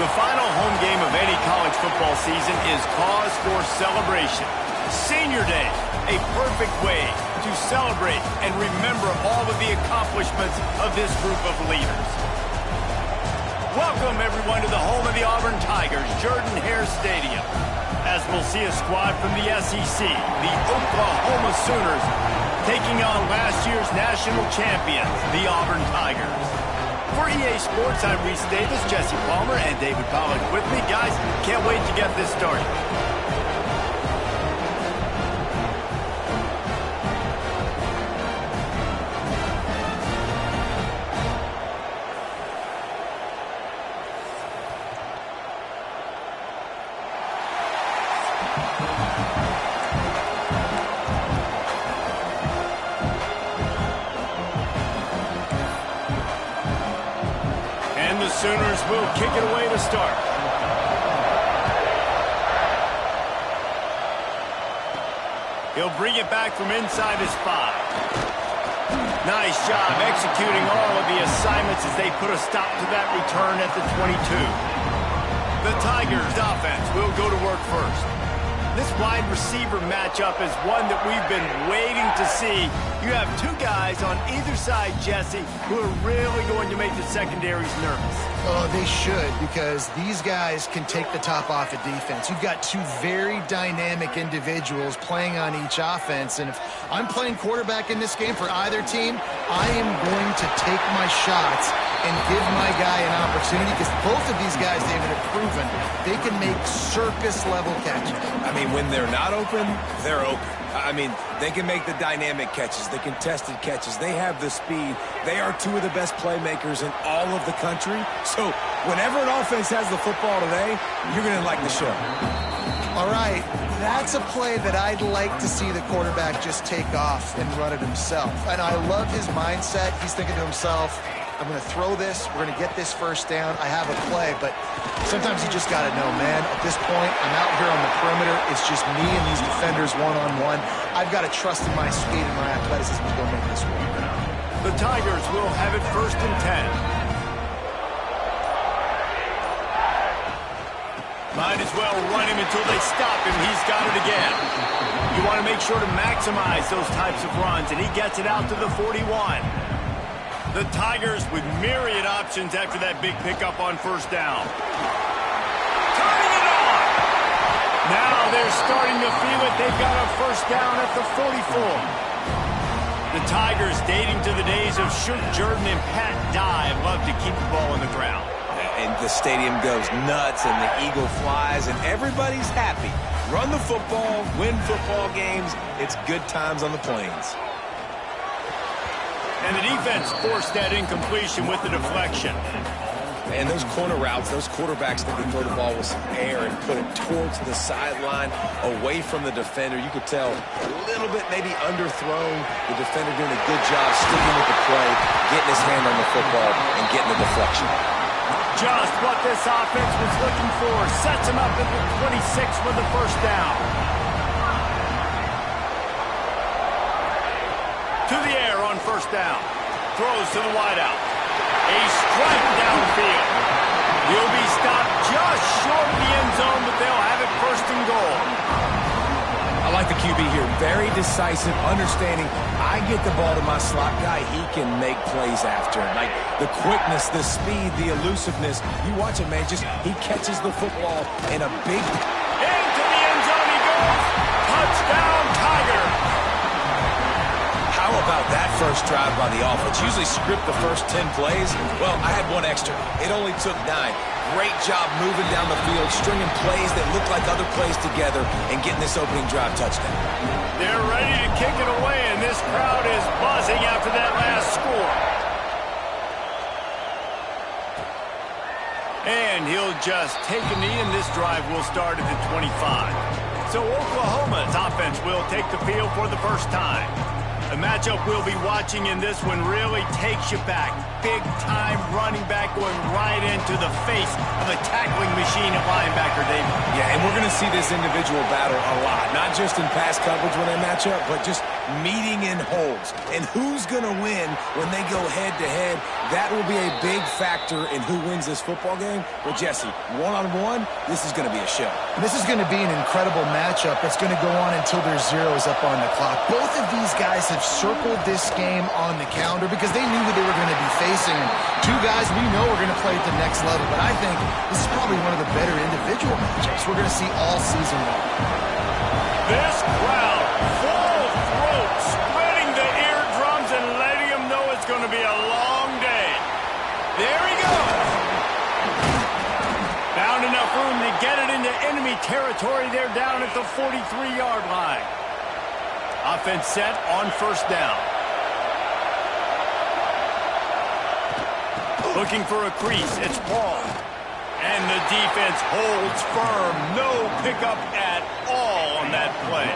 The final home game of any college football season is cause for celebration. Senior Day, a perfect way to celebrate and remember all of the accomplishments of this group of leaders. Welcome, everyone, to the home of the Auburn Tigers, Jordan-Hare Stadium, as we'll see a squad from the SEC, the Oklahoma Sooners, taking on last year's national champions, the Auburn Tigers. For EA Sports, I'm Reese Davis, Jesse Palmer, and David Pollack with me. Guys, can't wait to get this started. Sooners will kick it away to start. He'll bring it back from inside his 5. Nice job executing all of the assignments as they put a stop to that return at the 22. The Tigers offense will go to work first. This wide receiver matchup is one that we've been waiting to see. You have two guys on either side, Jesse, who are really going to make the secondaries nervous. Oh, they should, because these guys can take the top off of defense. You've got two very dynamic individuals playing on each offense, and if I'm playing quarterback in this game for either team, I am going to take my shots and give my guy an opportunity, because both of these guys, David, have proven they can make circus-level catches. I mean, when they're not open, they're open. I mean, they can make the dynamic catches, the contested catches. They have the speed. They are two of the best playmakers in all of the country. So whenever an offense has the football today, you're going to like the show. All right, that's a play that I'd like to see the quarterback just take off and run it himself. And I love his mindset. He's thinking to himself, I'm going to throw this. We're going to get this first down. I have a play, but sometimes you just got to know, man, at this point, I'm out here on the perimeter. It's just me and these defenders one-on-one. I've got to trust in my speed and my athleticism to go make this work. The Tigers will have it 1st and 10. Might as well run him until they stop him. He's got it again. You want to make sure to maximize those types of runs, and he gets it out to the 41. The Tigers with myriad options after that big pickup on 1st down. Turning it on! Now they're starting to feel it. They've got a 1st down at the 44. The Tigers, dating to the days of Shook Jordan and Pat Dye, love to keep the ball on the ground. And the stadium goes nuts, and the eagle flies, and everybody's happy. Run the football, win football games. It's good times on the plains. And the defense forced that incompletion with the deflection. And those corner routes, those quarterbacks that can throw the ball with some air and put it towards the sideline, away from the defender. You could tell a little bit maybe underthrown. The defender doing a good job sticking with the play, getting his hand on the football, and getting the deflection. Just what this offense was looking for. Sets him up at the 26 with the 1st down. To the air on 1st down. Throws to the wideout. A strike downfield. He'll be stopped just short of the end zone, but they'll have it 1st and goal. I like the QB here. Very decisive, understanding I get the ball to my slot guy. He can make plays after. Like the quickness, the speed, the elusiveness. You watch it, man. Just he catches the football in a big... Into the end zone he goes. Touchdown, Tiger. How about that first drive by the offense? Usually script the first 10 plays. Well, I had one extra. It only took 9. Great job moving down the field, stringing plays that look like other plays together, and getting this opening drive touchdown. They're ready to kick it away, and this crowd is buzzing after that last score. And he'll just take a knee, and this drive will start at the 25. So Oklahoma's offense will take the field for the first time. The matchup we'll be watching in this one really takes you back. Big-time running back going right into the face of a tackling machine of linebacker, David. Yeah, and we're going to see this individual battle a lot. Not just in pass coverage when they match up, but just meeting in holes. And who's going to win when they go head-to-head? That will be a big factor in who wins this football game. But, Jesse, one-on-one, this is going to be a show. And this is going to be an incredible matchup that's going to go on until there's zeros up on the clock. Both of these guys have circled this game on the calendar because they knew what they were going to be facing. And two guys we know are going to play at the next level. But I think this is probably one of the better individual matchups we're going to see all season long. This crowd, full throat, spreading the eardrums and letting them know it's going to be a long day. There he goes. Found enough room to get it into enemy territory. They're down at the 43-yard line. Offense set on first down. Looking for a crease. It's Paul. And the defense holds firm. No pickup at all on that play.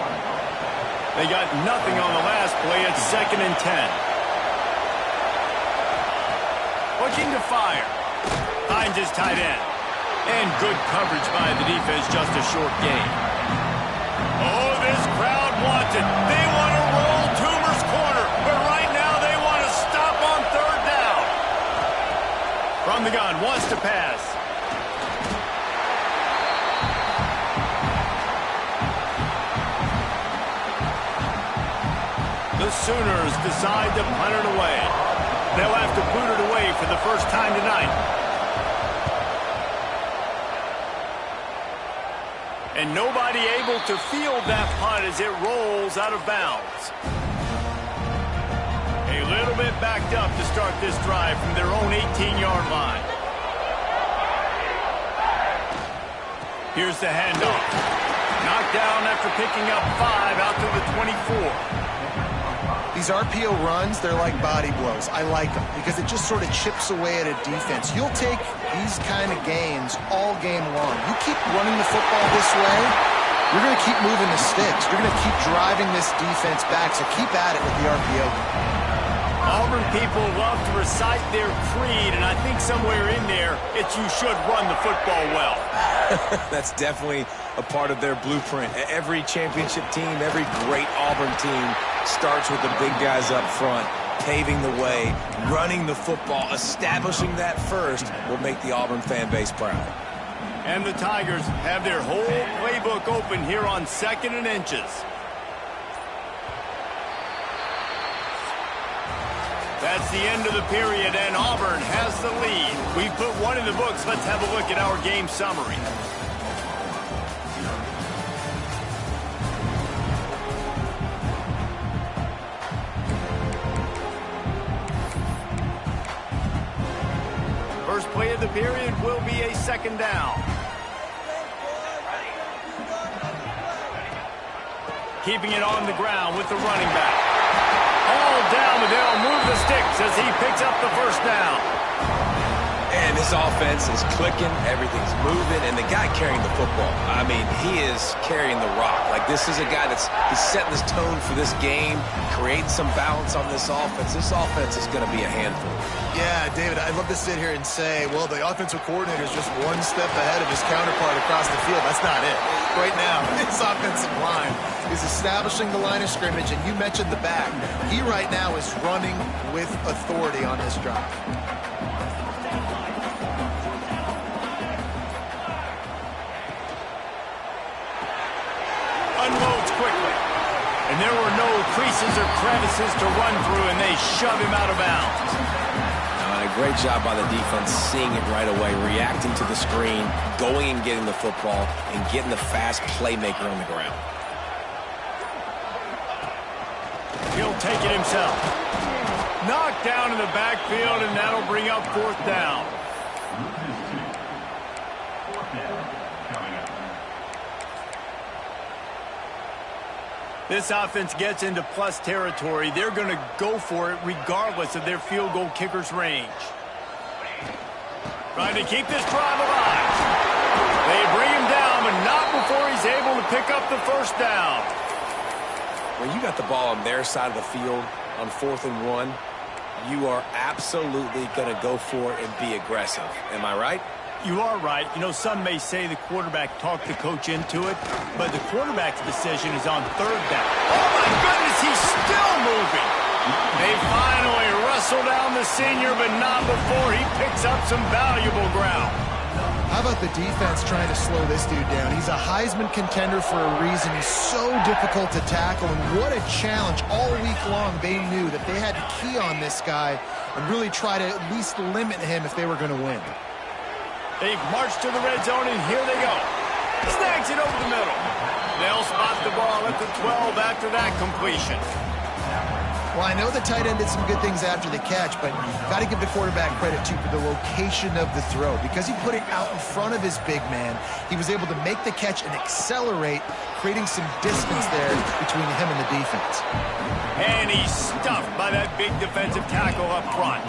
They got nothing on the last play. It's 2nd and 10. Looking to fire. Finds his tight end. And good coverage by the defense. Just a short gain. Oh, this crowd wants it. They want to roll Toomer's corner. But right now they want to stop on 3rd down. From the gun. Wants to pass. The Sooners decide to punt it away. They'll have to boot it away for the first time tonight. And nobody able to field that punt as it rolls out of bounds. A little bit backed up to start this drive from their own 18-yard line. Here's the handoff. Knocked down after picking up 5 out to the 24. These RPO runs, they're like body blows. I like them because it just sort of chips away at a defense. You'll take these kind of gains all game long. You keep running the football this way, you're going to keep moving the sticks. You're going to keep driving this defense back, so keep at it with the RPO. Auburn people love to recite their creed, and I think somewhere in there, it's you should run the football well. That's definitely a part of their blueprint. Every championship team, every great Auburn team starts with the big guys up front, paving the way, running the football, establishing that first will make the Auburn fan base proud. And the Tigers have their whole playbook open here on 2nd and inches. That's the end of the period, and Auburn has the lead. We've put one in the books. Let's have a look at our game summary. First play of the period will be a 2nd down. Keeping it on the ground with the running back. All down, but they'll move the sticks as he picks up the first down. And this offense is clicking, everything's moving, and the guy carrying the football, I mean, he is carrying the rock. Like, this is a guy he's setting this tone for this game, creating some balance on this offense. This offense is going to be a handful. Yeah, David, I'd love to sit here and say, well, the offensive coordinator is just one step ahead of his counterpart across the field. That's not it. Right now, his offensive line is establishing the line of scrimmage, and you mentioned the back. He right now is running with authority on this drive. Unloads quickly. And there were no creases or crevices to run through, and they shove him out of bounds. A great job by the defense, seeing it right away, reacting to the screen, going and getting the football, and getting the fast playmaker on the ground. He'll take it himself. Knocked down in the backfield, and that'll bring up 4th down. This offense gets into plus territory. They're going to go for it regardless of their field goal kicker's range. Trying to keep this drive alive. They bring him down, but not before he's able to pick up the first down. when you got the ball on their side of the field on 4th and 1, you are absolutely going to go for it and be aggressive. Am I right? You are right. You know, some may say the quarterback talked the coach into it, but the quarterback's decision is on 3rd down. Oh, my goodness, he's still moving. They finally wrestle down the senior, but not before he picks up some valuable ground. How about the defense trying to slow this dude down? He's a Heisman contender for a reason. He's so difficult to tackle, and what a challenge. All week long, they knew that they had to key on this guy and really try to at least limit him if they were going to win. They've marched to the red zone, and here they go. Snags it over the middle. They'll spot the ball at the 12 after that completion. Well, I know the tight end did some good things after the catch, but got to give the quarterback credit, too, for the location of the throw. Because he put it out in front of his big man, he was able to make the catch and accelerate, creating some distance there between him and the defense. And he's stuffed by that big defensive tackle up front.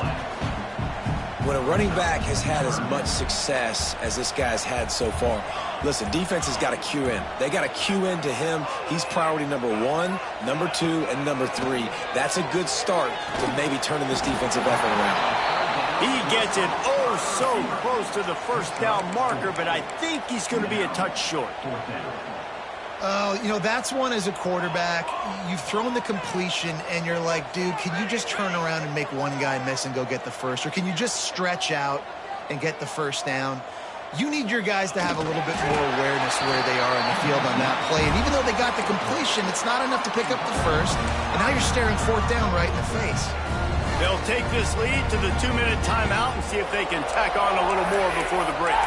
When a running back has had as much success as this guy's had so far, listen, defense has got to cue in. They got to cue in to him. He's priority number 1, number 2, and number 3. That's a good start to maybe turning this defensive effort around. He gets it oh so close to the 1st down marker, but I think he's going to be a touch short. Oh, you know, that's one as a quarterback. You've thrown the completion, and you're like, dude, can you just turn around and make one guy miss and go get the first? Or can you just stretch out and get the 1st down? You need your guys to have a little bit more awareness where they are on the field on that play. And even though they got the completion, it's not enough to pick up the 1st. And now you're staring 4th down right in the face. They'll take this lead to the 2-minute timeout and see if they can tack on a little more before the break.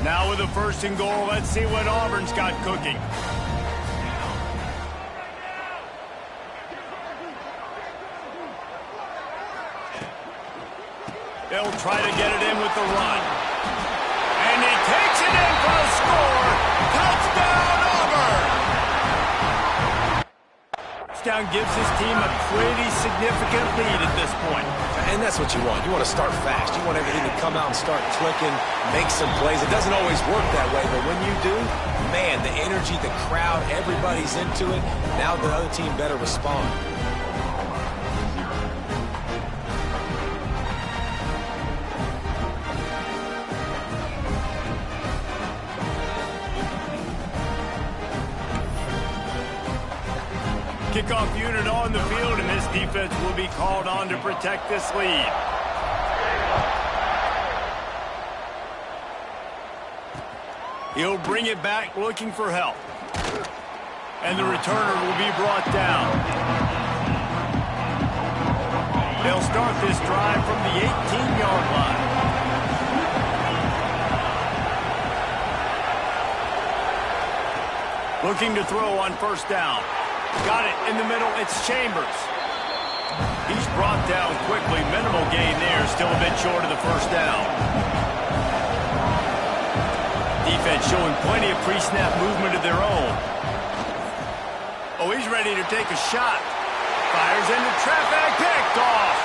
Now with the 1st and goal, let's see what Auburn's got cooking. They'll try to get it in with the run. And he takes it in for a score. Touchdown, Auburn! Touchdown gives his team a pretty significant lead at this point. And that's what you want. You want to start fast. You want everything to come out and start clicking, make some plays. It doesn't always work that way, but when you do, man, the energy, the crowd, everybody's into it. Now the other team better respond. Kickoff unit on the field, and this defense will be called on to protect this lead. He'll bring it back looking for help. And the returner will be brought down. They'll start this drive from the 18-yard line. Looking to throw on 1st down. Got it in the middle. It's Chambers. He's brought down quickly. Minimal gain there. Still a bit short of the 1st down. Defense showing plenty of pre-snap movement of their own. Oh, he's ready to take a shot. Fires into traffic. Picked off.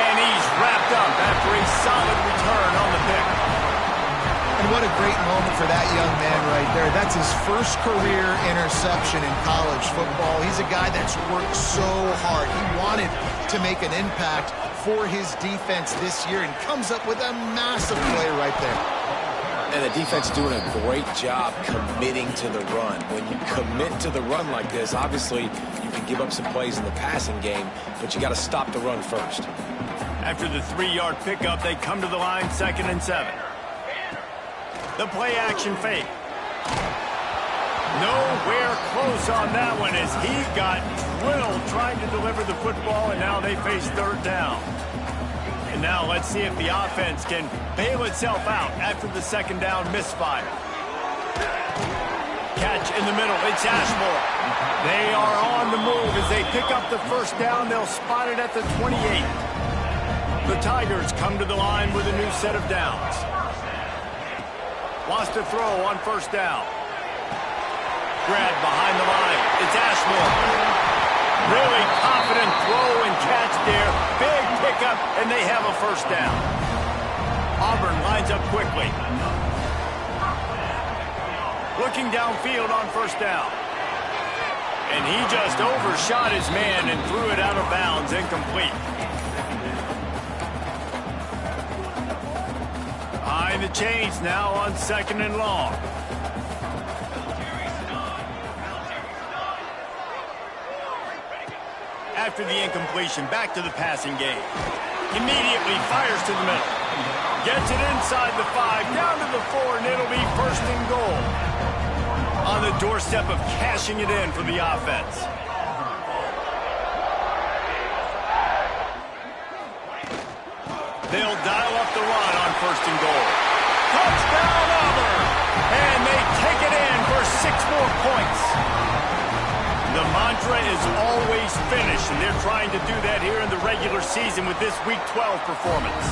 And he's wrapped up after a solid return on the pick. And what a great moment for that young man right there. That's his 1st career interception in college football. He's a guy that's worked so hard. He wanted to make an impact for his defense this year and comes up with a massive play right there. And the defense doing a great job committing to the run. When you commit to the run like this, obviously you can give up some plays in the passing game, but you got to stop the run first. After the 3-yard pickup, they come to the line 2nd and 7. The play action fake. Nowhere close on that one as he got drilled trying to deliver the football, and now they face 3rd down. And now let's see if the offense can bail itself out after the 2nd down misfire. Catch in the middle. It's Ashmore. They are on the move as they pick up the 1st down. They'll spot it at the 28. The Tigers come to the line with a new set of downs. Wants to throw on 1st down. Grab behind the line. It's Ashmore. Really confident throw and catch there. Big pickup, and they have a 1st down. Auburn lines up quickly. Looking downfield on first down. And he just overshot his man and threw it out of bounds, incomplete. Behind the chains now on 2nd and long. After the incompletion, back to the passing game. Immediately fires to the middle. Gets it inside the 5, down to the 4, and it'll be 1st and goal. On the doorstep of cashing it in for the offense. They'll dial up the run on 1st and goal. Touchdown Auburn! And they take it in for 6 more points. The mantra is always finish, and they're trying to do that here in the regular season with this Week 12 performance.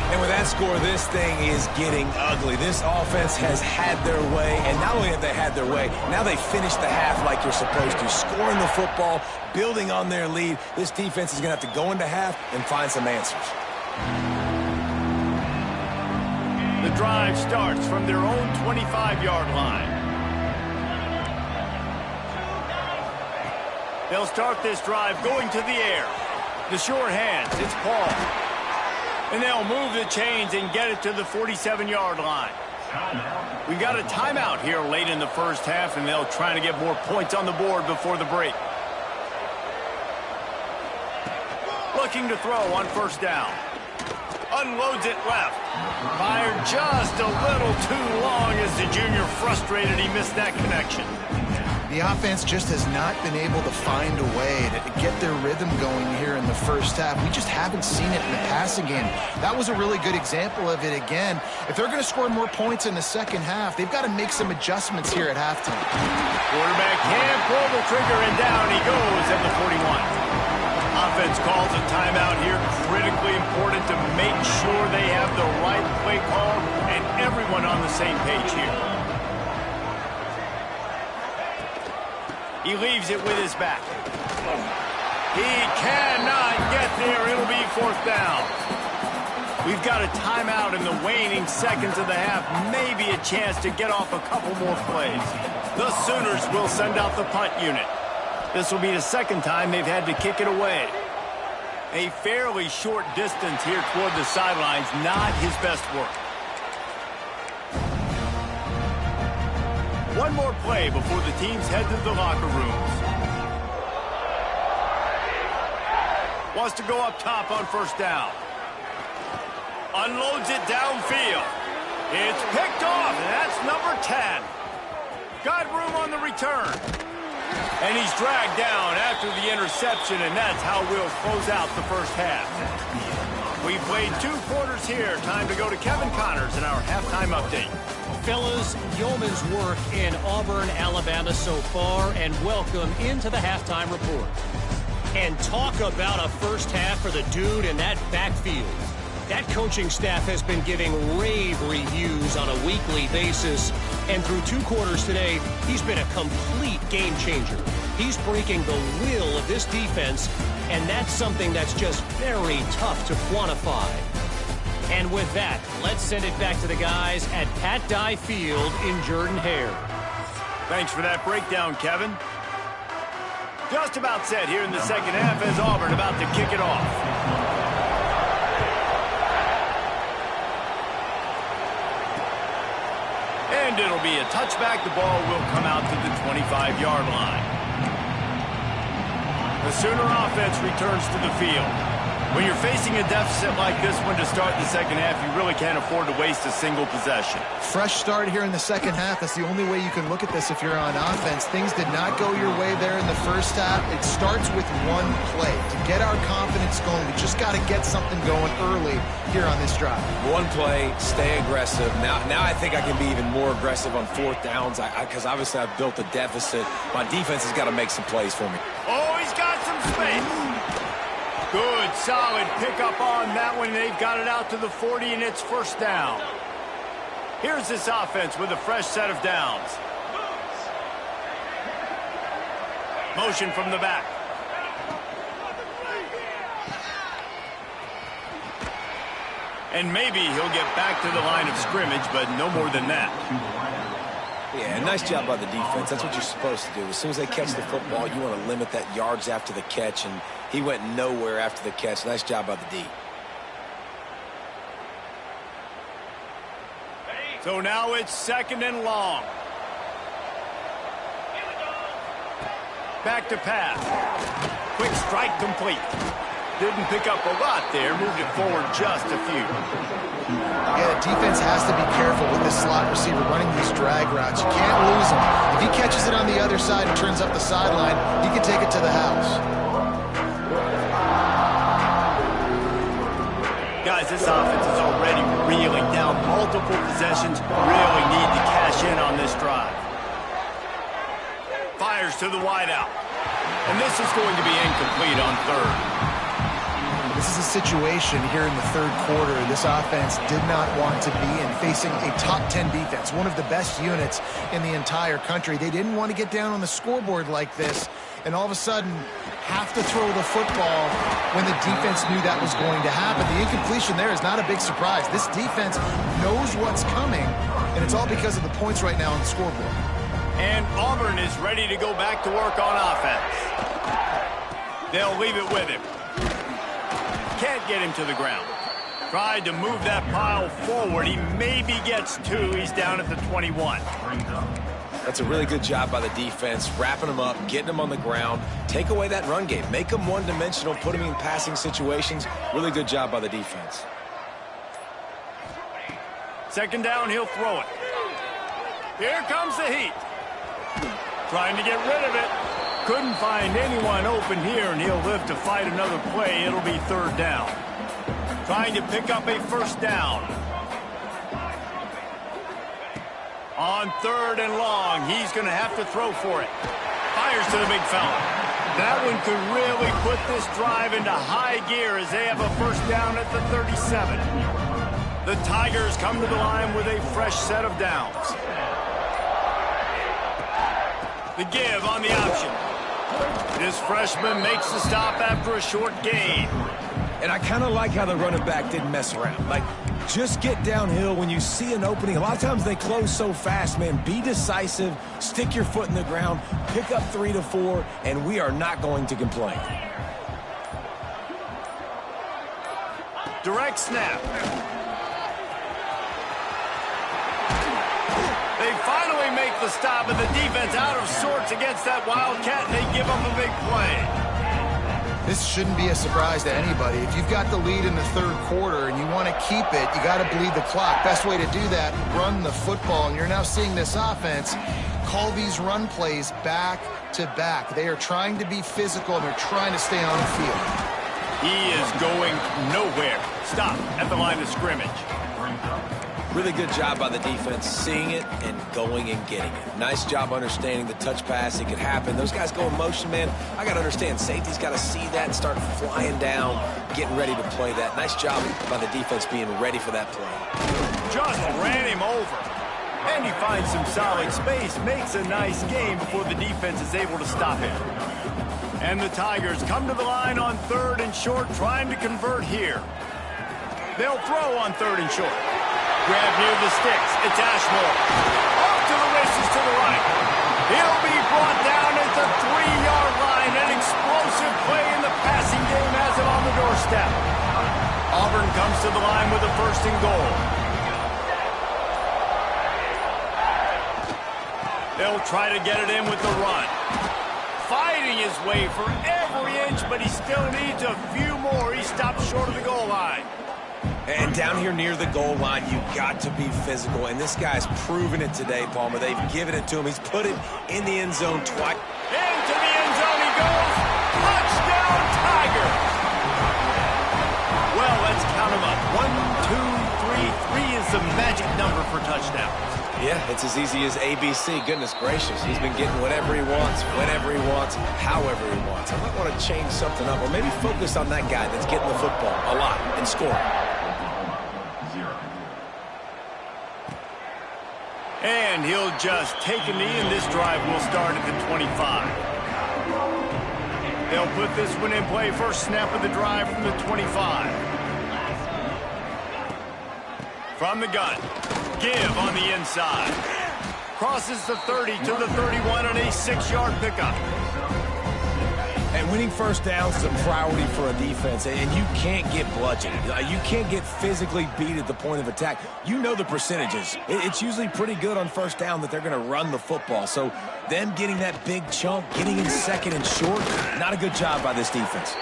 And with that score, this thing is getting ugly. This offense has had their way, and not only have they had their way, now they finish the half like you're supposed to, scoring the football, building on their lead. This defense is going to have to go into half and find some answers. The drive starts from their own 25-yard line. They'll start this drive going to the air. The sure hands, it's Paul. And they'll move the chains and get it to the 47-yard line. We've got a timeout here late in the first half, and they'll try to get more points on the board before the break. Looking to throw on 1st down. Unloads it left. Fired just a little too long as the junior frustrated he missed that connection. The offense just has not been able to find a way to get their rhythm going here in the first half. We just haven't seen it in the passing game. That was a really good example of it again. If they're going to score more points in the second half, they've got to make some adjustments here at halftime. Quarterback can pull the trigger, and down he goes at the 41. Offense calls a timeout here. Critically important to make sure they have the right play call and everyone on the same page here. He leaves it with his back. He cannot get there. It'll be 4th down. We've got a timeout in the waning seconds of the half. Maybe a chance to get off a couple more plays. The Sooners will send out the punt unit. This will be the 2nd time they've had to kick it away. A fairly short distance here toward the sidelines. Not his best work. One more play before the teams head to the locker rooms. Wants to go up top on 1st down. Unloads it downfield. It's picked off, and that's number 10. Got room on the return. And he's dragged down after the interception, and that's how we'll close out the first half. We played 2 quarters here. Time to go to Kevin Connors in our halftime update. Fellas, yeoman's work in Auburn, Alabama so far, and welcome into the halftime report. And talk about a first half for the dude in that backfield. That coaching staff has been giving rave reviews on a weekly basis, and through 2 quarters today, he's been a complete game changer. He's breaking the will of this defense, and that's something that's just very tough to quantify. And with that, let's send it back to the guys at Pat Dye Field in Jordan-Hare. Thanks for that breakdown, Kevin. Just about set here in the second half as Auburn about to kick it off. And it'll be a touchback. The ball will come out to the 25-yard line. The Sooner offense returns to the field. When you're facing a deficit like this one to start the second half, you really can't afford to waste a single possession. Fresh start here in the second half. That's the only way you can look at this if you're on offense. Things did not go your way there in the first half. It starts with one play. To get our confidence going, we just got to get something going early here on this drive. One play, stay aggressive. Now I think I can be even more aggressive on 4th downs because obviously I've built a deficit. My defense has got to make some plays for me. Oh, he's got some space. Good, solid pickup on that one. They've got it out to the 40, and it's 1st down. Here's this offense with a fresh set of downs. Motion from the back. And maybe he'll get back to the line of scrimmage, but no more than that. Yeah, nice job by the defense. That's what you're supposed to do. As soon as they catch the football, you want to limit that yards after the catch, and he went nowhere after the catch. Nice job by the D. So now it's 2nd and long. Back to pass. Quick strike complete. Didn't pick up a lot there. Moved it forward just a few. Yeah, defense has to be careful with this slot receiver running these drag routes. You can't lose him. If he catches it on the other side and turns up the sideline, he can take it to the house. Guys, this offense is already reeling down multiple possessions. Really need to cash in on this drive. Fires to the wideout. And this is going to be incomplete on 3rd. This is a situation here in the 3rd quarter this offense did not want to be in, facing a top 10 defense, one of the best units in the entire country. They didn't want to get down on the scoreboard like this and all of a sudden have to throw the football when the defense knew that was going to happen. The incompletion there is not a big surprise. This defense knows what's coming, and it's all because of the points right now on the scoreboard. And Auburn is ready to go back to work on offense. They'll leave it with him. Can't get him to the ground. Tried to move that pile forward. He maybe gets 2. He's down at the 21. That's a really good job by the defense, wrapping them up, getting them on the ground. Take away that run game. Make them one-dimensional, put them in passing situations. Really good job by the defense. 2nd down, he'll throw it. Here comes the heat. Trying to get rid of it. Couldn't find anyone open here, and he'll live to fight another play. It'll be 3rd down. Trying to pick up a 1st down. On 3rd and long, he's going to have to throw for it. Fires to the big fella. That one could really put this drive into high gear as they have a 1st down at the 37. The Tigers come to the line with a fresh set of downs. The give on the option. This freshman makes the stop after a short gain. And I kind of like how the running back didn't mess around. Like, just get downhill when you see an opening. A lot of times they close so fast, man. Be decisive, stick your foot in the ground, pick up 3 to 4, and we are not going to complain. Direct snap. They finally make the stop, and the defense out of sorts against that Wildcat, and they give up a big play. This shouldn't be a surprise to anybody. If you've got the lead in the 3rd quarter and you want to keep it, you got to bleed the clock. Best way to do that, run the football. And you're now seeing this offense call these run plays back to back. They are trying to be physical, and they're trying to stay on the field. He is going nowhere. Stop at the line of scrimmage. Really good job by the defense, seeing it and going and getting it. Nice job understanding the touch pass. It could happen. Those guys go in motion, man. I got to understand, safety's got to see that and start flying down, getting ready to play that. Nice job by the defense being ready for that play. Just ran him over. And he finds some solid space, makes a nice game before the defense is able to stop him. And the Tigers come to the line on 3rd and short, trying to convert here. They'll throw on 3rd and short. Grab near the sticks. It's Ashmore. Off to the races to the right. He'll be brought down at the 3-yard line. An explosive play in the passing game has him on the doorstep. Auburn comes to the line with a 1st and goal. They'll try to get it in with the run. Fighting his way for every inch, but he still needs a few more. He stops short of the goal line. And down here near the goal line, you got to be physical. And this guy's proven it today, Palmer. They've given it to him. He's put it in the end zone twice. Into the end zone he goes. Touchdown, Tigers. Well, let's count them up. 1, 2, 3. 3 is the magic number for touchdowns. Yeah, it's as easy as ABC. Goodness gracious. He's been getting whatever he wants, whenever he wants, however he wants. I might want to change something up or maybe focus on that guy that's getting the football a lot and scoring. And he'll just take a knee, and this drive will start at the 25. They'll put this one in play. First snap of the drive from the 25. From the gun. Give on the inside. crosses the 30 to the 31 on a 6-yard pickup. And winning first downs is a priority for a defense, and you can't get bludgeoned. You can't get physically beat at the point of attack. You know the percentages. It's usually pretty good on first down that they're going to run the football. So them getting that big chunk, getting in second and short, not a good job by this defense.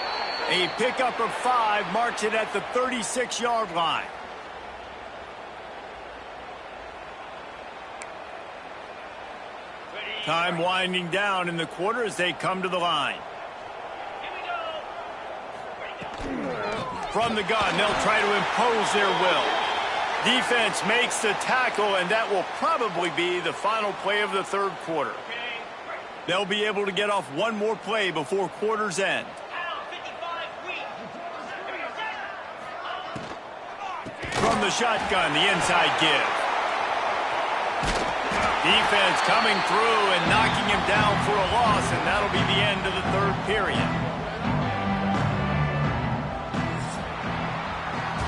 A pickup of 5 marks it at the 36-yard line. Time winding down in the quarter as they come to the line. From the gun, they'll try to impose their will. Defense makes the tackle, and that will probably be the final play of the third quarter. They'll be able to get off one more play before quarter's end. From the shotgun, the inside give. Defense coming through and knocking him down for a loss, and that'll be the end of the third period.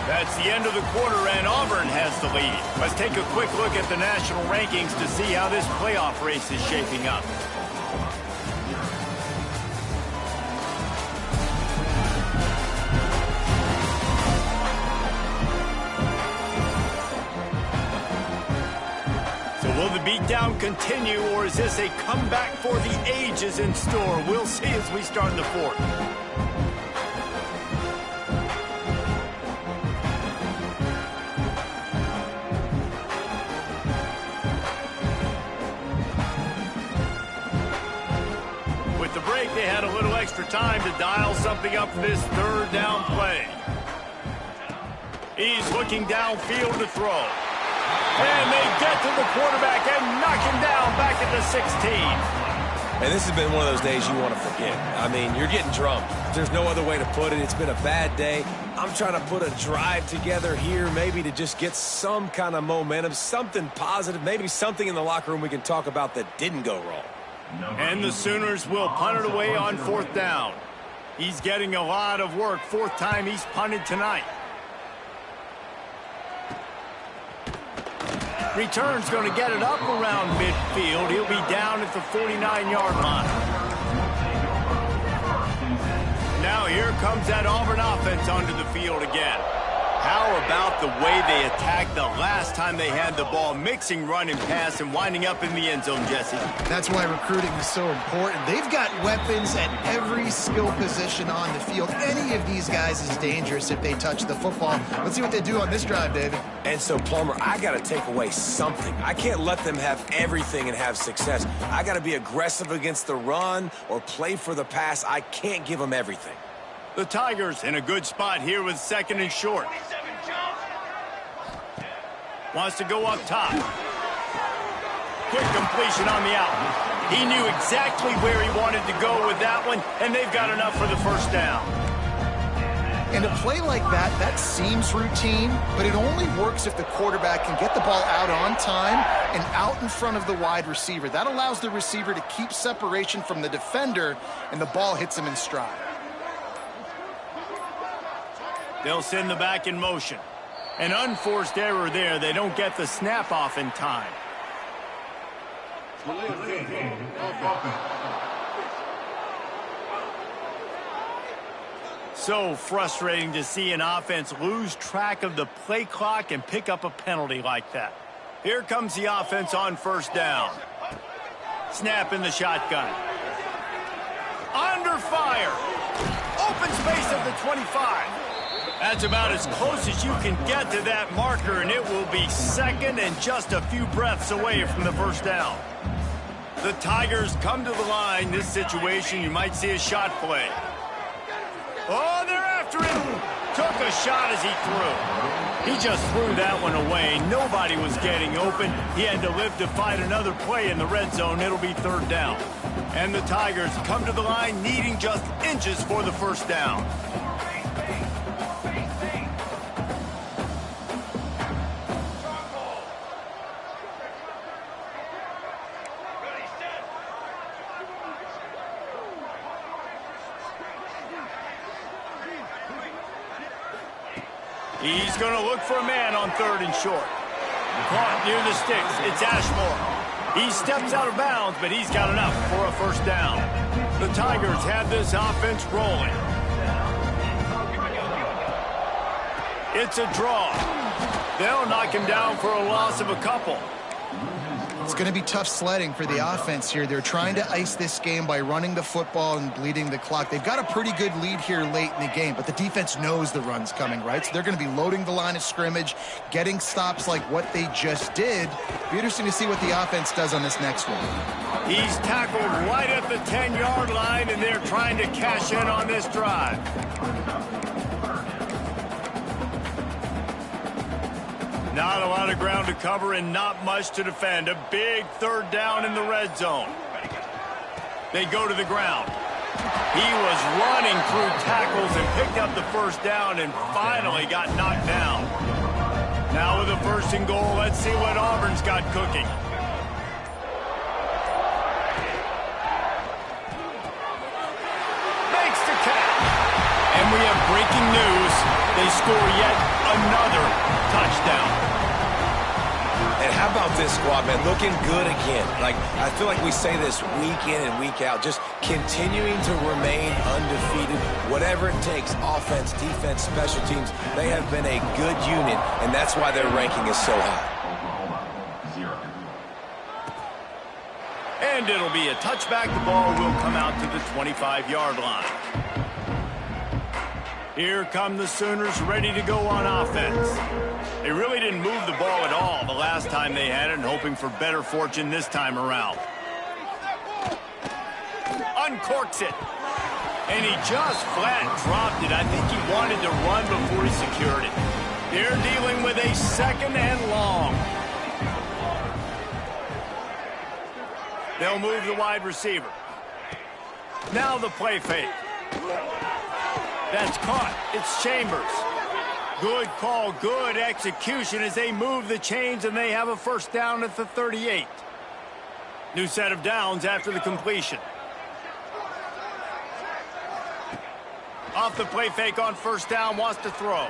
That's the end of the quarter, and Auburn has the lead. Let's take a quick look at the national rankings to see how this playoff race is shaping up. So will the beatdown continue, or is this a comeback for the ages in store? We'll see as we start the fourth. They had a little extra time to dial something up for this third down play. He's looking downfield to throw. And they get to the quarterback and knock him down back at the 16. And this has been one of those days you want to forget. I mean, you're getting drunk. There's no other way to put it. It's been a bad day. I'm trying to put a drive together here, maybe to just get some kind of momentum, something positive, maybe something in the locker room we can talk about that didn't go wrong. And the Sooners will punt it away on fourth down. He's getting a lot of work. Fourth time he's punted tonight. Return's going to get it up around midfield. He'll be down at the 49-yard line. Now here comes that Auburn offense onto the field again. How about the way they attacked the last time they had the ball, mixing run and pass and winding up in the end zone, Jesse? That's why recruiting is so important. They've got weapons at every skill position on the field. Any of these guys is dangerous if they touch the football. Let's see what they do on this drive, David. And so, Plummer, I got to take away something. I can't let them have everything and have success. I got to be aggressive against the run or play for the pass. I can't give them everything. The Tigers in a good spot here with second and short. Wants to go up top. Quick completion on the out. He knew exactly where he wanted to go with that one, and they've got enough for the first down. And a play like that, that seems routine, but it only works if the quarterback can get the ball out on time and out in front of the wide receiver. That allows the receiver to keep separation from the defender, and the ball hits him in stride. They'll send the back in motion. An unforced error there. They don't get the snap off in time. So frustrating to see an offense lose track of the play clock and pick up a penalty like that. Here comes the offense on first down. Snap in the shotgun. Under fire. Open space at the 25. That's about as close as you can get to that marker, and it will be second and just a few breaths away from the first down. The Tigers come to the line. This situation, you might see a shot play. Oh, they're after him. Took a shot as he threw. He just threw that one away. Nobody was getting open. He had to live to fight another play in the red zone. It'll be third down. And the Tigers come to the line needing just inches for the first down. He's going to look for a man on third and short. Caught near the sticks. It's Ashmore. He steps out of bounds, but he's got enough for a first down. The Tigers have this offense rolling. It's a draw. They'll knock him down for a loss of a couple. It's going to be tough sledding for the offense here. They're trying to ice this game by running the football and bleeding the clock. They've got a pretty good lead here late in the game, but the defense knows the run's coming, right? So they're going to be loading the line of scrimmage, getting stops like what they just did. Be interesting to see what the offense does on this next one. He's tackled right at the 10-yard line, and they're trying to cash in on this drive. Not a lot of ground to cover and not much to defend. A big third down in the red zone. They go to the ground. He was running through tackles and picked up the first down and finally got knocked down. Now with a first and goal, let's see what Auburn's got cooking. Makes the catch. And we have breaking news. They score yet another touchdown. And how about this squad, man? Looking good again. Like, I feel like we say this week in and week out, just continuing to remain undefeated. Whatever it takes, offense, defense, special teams, they have been a good unit, and that's why their ranking is so high. Oklahoma, 0. And it'll be a touchback. The ball will come out to the 25-yard line. Here come the Sooners ready to go on offense. They really didn't move the ball at all the last time they had it, and hoping for better fortune this time around. Uncorks it. And he just flat dropped it. I think he wanted to run before he secured it. They're dealing with a second and long. They'll move the wide receiver. Now the play fake. That's caught. It's Chambers. Good call, good execution as they move the chains, and they have a first down at the 38. New set of downs after the completion. Off the play fake on first down, wants to throw.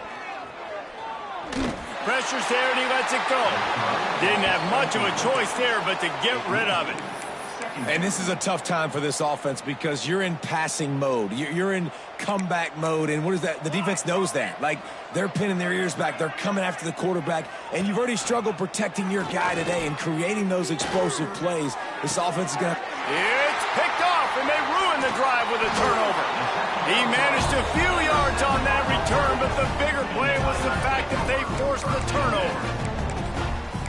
Pressure's there, and he lets it go. Didn't have much of a choice there, but to get rid of it. And this is a tough time for this offense because you're in passing mode. You're in comeback mode, and what is that? The defense knows that. Like, they're pinning their ears back. They're coming after the quarterback, and you've already struggled protecting your guy today and creating those explosive plays. This offense is going to... It's picked off, and they ruin the drive with a turnover. He managed a few yards on that return, but the bigger play was the fact that they forced the turnover.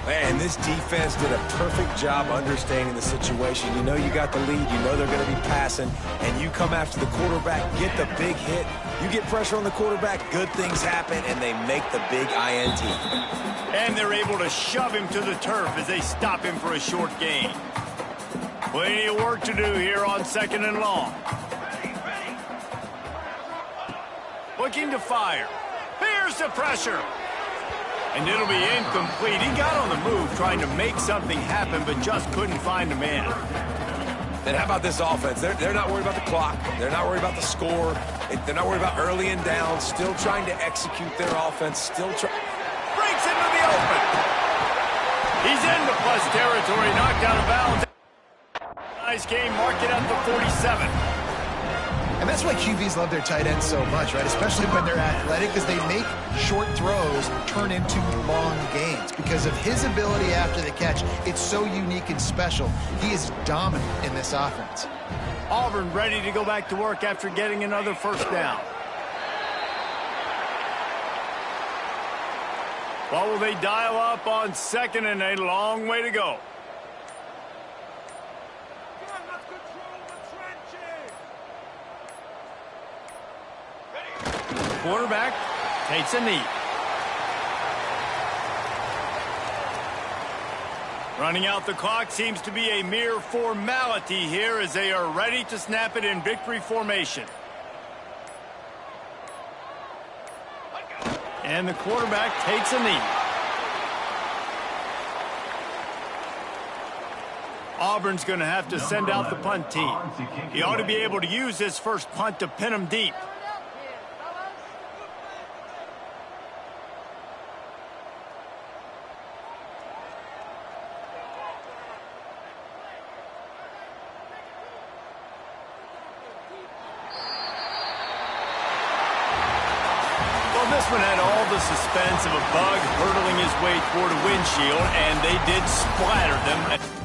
Man, this defense did a perfect job understanding the situation. You know you got the lead. You know they're going to be passing. And you come after the quarterback, get the big hit. You get pressure on the quarterback, good things happen, and they make the big INT. And they're able to shove him to the turf as they stop him for a short gain. Plenty of work to do here on second and long. Looking to fire. Here's the pressure. And it'll be incomplete. He got on the move trying to make something happen, but just couldn't find a man. Then how about this offense? They're not worried about the clock. They're not worried about the score. They're not worried about early and down. Still trying to execute their offense. Still trying. Breaks into the open. He's into plus territory. Knocked out of bounds. Nice game. Mark it at the 47. And that's why QBs love their tight ends so much, right? Especially when they're athletic, because they make short throws turn into long gains. Because of his ability after the catch, it's so unique and special. He is dominant in this offense. Auburn ready to go back to work after getting another first down. What will they dial up on second, and a long way to go? Quarterback takes a knee. Running out the clock seems to be a mere formality here as they are ready to snap it in victory formation. And the quarterback takes a knee. Auburn's going to have to send out the punt team. He ought to be able to use this first punt to pin him deep. one had all the suspense of a bug hurtling his way toward a windshield, and they did splatter them.